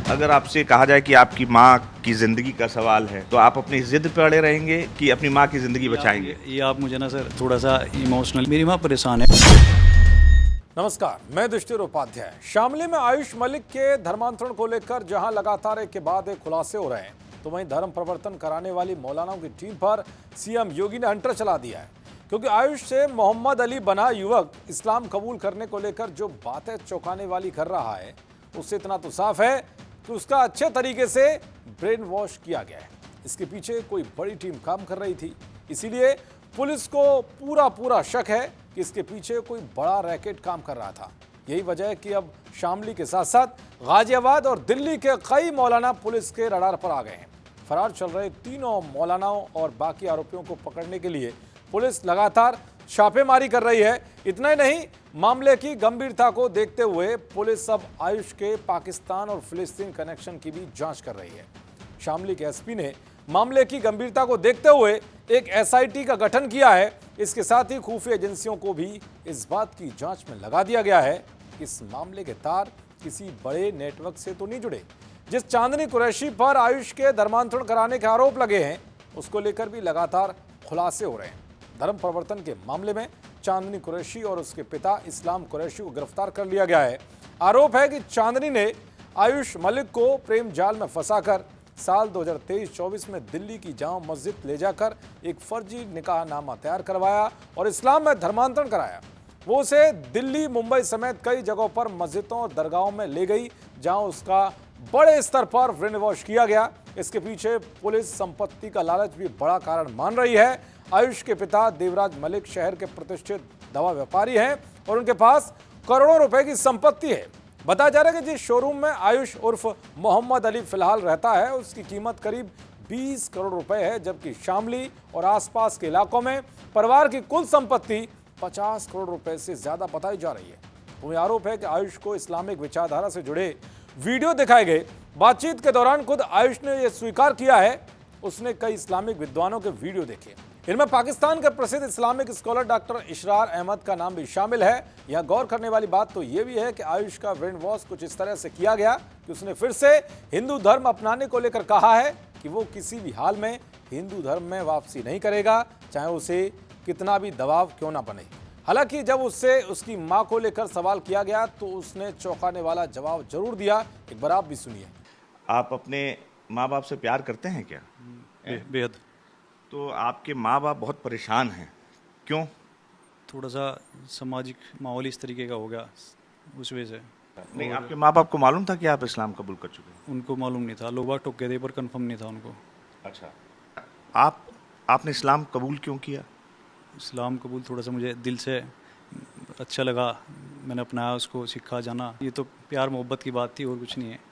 अगर आपसे कहा जाए कि आपकी माँ की जिंदगी का सवाल है तो आप अपनी जिद पे अड़े रहेंगे कि अपनी माँ की जिंदगी बचाएंगे? ये आप मुझे ना सर थोड़ा सा इमोशनल, मेरी माँ परेशान है। नमस्कार, मैं दृष्टिर उपाध्याय। शामली में आयुष मलिक के धर्मांतरण को लेकर जहां लगातार एक के बाद एक खुलासे हो रहे हैं, तो वहीं धर्म प्रवर्तन कराने वाली मौलानाओं की टीम पर सीएम योगी ने हंटर चला दिया है। क्योंकि आयुष से मोहम्मद अली बना युवक इस्लाम कबूल करने को लेकर जो बातें चौंकाने वाली कर रहा है, उससे इतना तो साफ है कि उसका अच्छे तरीके से ब्रेन वॉश किया गया है। इसके पीछे कोई बड़ी टीम काम कर रही थी, इसीलिए पुलिस को पूरा शक है कि इसके पीछे कोई बड़ा रैकेट काम कर रहा था। यही वजह है कि अब शामली के साथ साथ गाजियाबाद और दिल्ली के कई मौलाना पुलिस के रडार पर आ गए हैं। फरार चल रहे तीनों मौलानाओं और बाकी आरोपियों को पकड़ने के लिए पुलिस लगातार छापेमारी कर रही है। इतना ही नहीं, मामले की गंभीरता को देखते हुए पुलिस अब आयुष के पाकिस्तान और फिलिस्तीन कनेक्शन की भी जांच कर रही है। शामली के एसपी ने मामले की गंभीरता को देखते हुए एक एसआईटी का गठन किया है। इसके साथ ही खुफिया एजेंसियों को भी इस बात की जांच में लगा दिया गया है कि इस मामले के तार किसी बड़े नेटवर्क से तो नहीं जुड़े। जिस चांदनी कुरैशी पर आयुष के धर्मांतरण कराने के आरोप लगे हैं, उसको लेकर भी लगातार खुलासे हो रहे हैं। धर्म प्रवर्तन के मामले में चांदनी कुरैशी और उसके पिता इस्लाम कुरैशी को गिरफ्तार कर लिया गया है। आरोप है कि चांदनी ने आयुष मलिक को प्रेम जाल में फंसाकर साल 2023-24 में दिल्ली की जामा मस्जिद ले जाकर एक फर्जी निकाहनामा तैयार करवाया और इस्लाम में धर्मांतरण कराया। वो उसे दिल्ली, मुंबई समेत कई जगहों पर मस्जिदों और दरगाहों में ले गई, जहां उसका बड़े स्तर पर ब्रेन वॉश किया गया। इसके पीछे पुलिस संपत्ति का लालच भी बड़ा कारण मान रही है। आयुष के पिता देवराज मलिक शहर के प्रतिष्ठित दवा व्यापारी हैं और उनके पास करोड़ों रुपए की संपत्ति है। बताया जा रहा है कि जिस शोरूम में आयुष उर्फ मोहम्मद अली फिलहाल रहता है, उसकी कीमत करीब 20 करोड़ रुपए है, जबकि शामली और आसपास के इलाकों में परिवार की कुल संपत्ति 50 करोड़ रुपए से ज्यादा बताई जा रही है। वहीं आरोप है कि आयुष को इस्लामिक विचारधारा से जुड़े वीडियो दिखाए गए। बातचीत के दौरान खुद आयुष ने यह स्वीकार किया है, उसने कई इस्लामिक विद्वानों के वीडियो देखे। इनमें पाकिस्तान के प्रसिद्ध Islamic scholar doctor Israr Ahmad का नाम भी शामिल है। यह गौर करने वाली बात तो यह भी है कि आयुष का ब्रेन वॉश कुछ इस तरह से किया गया कि उसने फिर से हिंदू धर्म अपनाने को लेकर कहा है कि वो किसी भी हाल में हिंदू धर्म में वापसी नहीं करेगा, चाहे उसे कितना भी दबाव क्यों ना बने। हालांकि जब उससे उसकी मां को लेकर सवाल किया गया तो उसने चौंकाने वाला जवाब जरूर दिया। एक बार आप भी सुनिए। आप अपने माँ बाप से प्यार करते हैं क्या? बेहद। तो आपके माँ बाप बहुत परेशान हैं, क्यों? थोड़ा सा सामाजिक माहौल इस तरीके का हो गया, उस वजह से। नहीं, आपके माँ बाप को मालूम था कि आप इस्लाम कबूल कर चुके हैं? उनको मालूम नहीं था, लोग बाग टोक गए थे पर कंफर्म नहीं था उनको। अच्छा, आपने इस्लाम कबूल क्यों किया? इस्लाम कबूल थोड़ा सा मुझे दिल से अच्छा लगा, मैंने अपनाया उसको, सीखा जाना। ये तो प्यार मोहब्बत की बात थी और कुछ नहीं है।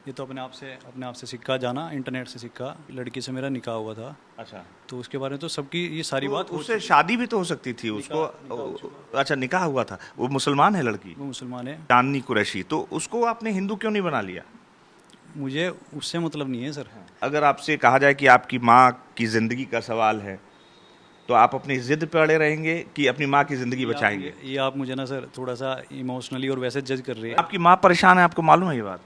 ये तो अपने आप से सीखा जाना, इंटरनेट से सीखा। लड़की से मेरा निकाह हुआ था। अच्छा, तो उसके बारे में तो सबकी ये सारी बात उससे शादी भी तो हो सकती थी उसको। अच्छा, निकाह हुआ था। वो मुसलमान है लड़की? वो मुसलमान है। चांदनी कुरैशी, तो उसको आपने हिंदू क्यों नहीं बना लिया? मुझे उससे मतलब नहीं है सर। अगर आपसे कहा जाए कि आपकी माँ की जिंदगी का सवाल है तो आप अपनी जिद पे अड़े रहेंगे कि अपनी माँ की जिंदगी बचाएंगे? ये आप मुझे ना सर थोड़ा सा इमोशनली और वैसे जज कर रहे हैं। आपकी माँ परेशान है, आपको मालूम है ये बात?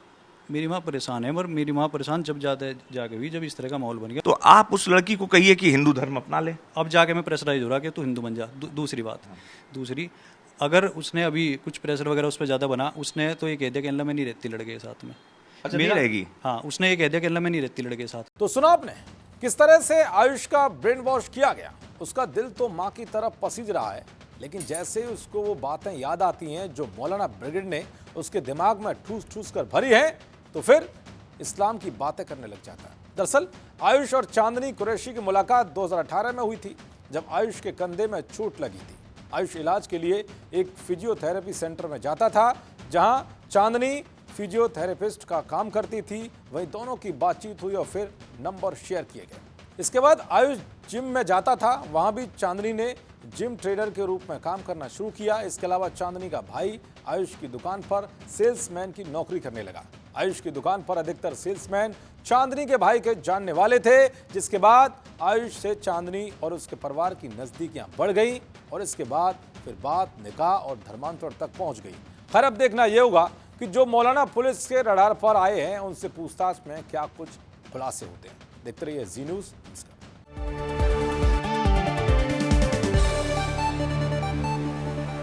मेरी माँ परेशान है, पर मेरी माँ परेशान जब जाके हुई, जब इस तरह का माहौल बन गया। तो आप उस लड़की को कहिए कि हिंदू धर्म अपना ले। अब जाके मैं प्रेशराइज हो रहा कि तू हिंदू बन जा। दूसरी बात, दूसरी, अगर उसने अभी कुछ प्रेशर वगैरह उस पर ज़्यादा बना, उसने तो ये कह दिया कि अल्लाह मैं नहीं रहती लड़के के साथ में। अच्छा, नहीं रहेगी? हाँ, उसने ये कह दिया कि अल्लाह मैं नहीं रहती लड़के के साथ। तो सुना आपने किस तरह से आयुष का ब्रेन वॉश किया गया। उसका दिल तो मां की तरफ पसीज रहा है, लेकिन जैसे ही उसको वो बातें याद आती हैं जो मौलाना ब्रिगेड ने उसके दिमाग में ठूस ठूस कर भरी है, तो फिर इस्लाम की बातें करने लग जाता है। दरअसल आयुष और चांदनी कुरैशी की मुलाकात 2018 में हुई थी, जब आयुष के कंधे में चोट लगी थी। आयुष इलाज के लिए एक फिजियोथेरेपी सेंटर में जाता था, जहां चांदनी फिजियोथेरेपिस्ट का काम करती थी। वहीं दोनों की बातचीत हुई और फिर नंबर शेयर किए गए। इसके बाद आयुष जिम में जाता था, वहां भी चांदनी ने जिम ट्रेनर के रूप में काम करना शुरू किया। इसके अलावा चांदनी का भाई आयुष की दुकान पर सेल्समैन की नौकरी करने लगा। आयुष की दुकान पर अधिकतर सेल्समैन चांदनी के भाई के जानने वाले थे, जिसके बाद आयुष से चांदनी और उसके परिवार की नजदीकियां बढ़ गई और इसके बाद फिर बात निकाह और धर्मांतरण तक पहुंच गई। खैर, अब देखना यह होगा कि जो मौलाना पुलिस के रडार पर आए हैं उनसे पूछताछ में क्या कुछ खुलासे होते हैं। देखते रहिए जी न्यूज़। नमस्कार।